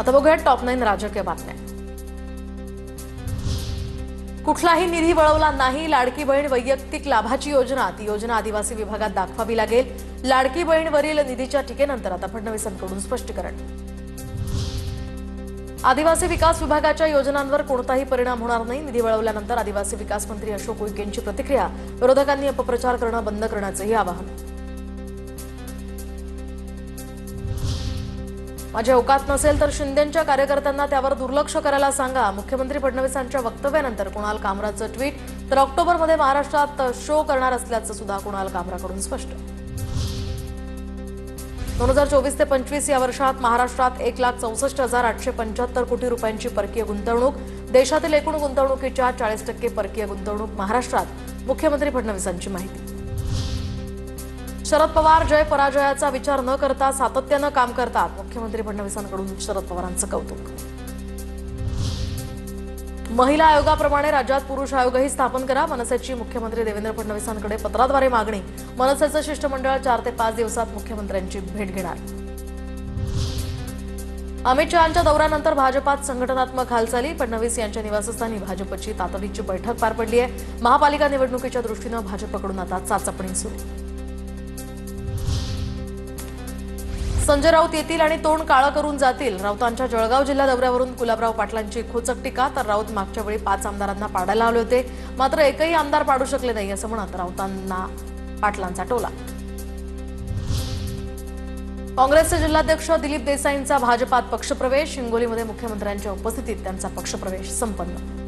आता बघूयात टॉप 9 राजकीय बातम्या। कुठलाही निधी वळवला नाही। लाडकी बहीण वैयक्तिक लाभाची योजना, ती योजना आदिवासी विभागात दाखवावी लागेल। लाडकी बहीणवरील निधीच्या टीकेनंतर आता फडणवीसांकडून स्पष्टीकरण। आदिवासी विकास विभागाच्या योजनांवर कोणताही परिणाम होणार नाही। निधी वळवल्यानंतर आदिवासी विकास मंत्री अशोक उईकेंची प्रतिक्रिया। विरोधकांनी अपप्रचार करणं बंद करण्याचंही आवाहन। माझ्या औकात नसेल तर शिंदेंच्या कार्यकर्त्यांना त्यावर दुर्लक्ष करायला सांगा। मुख्यमंत्री फडणवीसांच्या वक्तव्यानंतर कुणाल कामराचं ट्विट। तर ऑक्टोबरमध्ये महाराष्ट्रात शो करणार असल्याचं सुद्धा कुणाल कामराकडून स्पष्ट। 2024 ते 25 या वर्षात महाराष्ट्रात 1,64,875 कोटी रुपयांची परकीय गुंतवणूक। देशातील एकूण गुंतवणुकीच्या 40% परकीय गुंतवणूक महाराष्ट्रात। मुख्यमंत्री फडणवीसांची माहिती। शरद पवार जय पराजयाचा विचार न करता सातत्यानं काम करतात। मुख्यमंत्री फडणवीसांकडून शरद पवारांचं कौतुक। महिला आयोगाप्रमाणे राज्यात पुरुष आयोगही स्थापन करा। मनसेची मुख्यमंत्री देवेंद्र फडणवीसांकडे पत्राद्वारे मागणी। मनसेचं शिष्टमंडळ 4 ते 5 दिवसात मुख्यमंत्र्यांची भेट घेणार। अमित शहांच्या दौऱ्यानंतर भाजपात संघटनात्मक हालचाली। फडणवीस यांच्या निवासस्थानी भाजपची तातडीची बैठक पार पडली आहे। महापालिका निवडणुकीच्या दृष्टीनं भाजपकडून आता चाचपणी सुरू। संजय राऊत येतील आणि तोंड काळं करून जातील। राऊतांच्या जळगाव जिल्हा दौऱ्यावरून गुलाबराव पाटलांची खोचक टीका। तर राऊत मागच्या वेळी 5 आमदारांना पाडायला लावले होते, मात्र एकही आमदार पाडू शकले नाही असं म्हणत राऊतांना पाटलांचा टोला। काँग्रेसचे जिल्हाध्यक्ष दिलीप देसाईंचा भाजपात पक्षप्रवेश। हिंगोलीमध्ये मुख्यमंत्र्यांच्या उपस्थितीत त्यांचा पक्षप्रवेश संपन्न।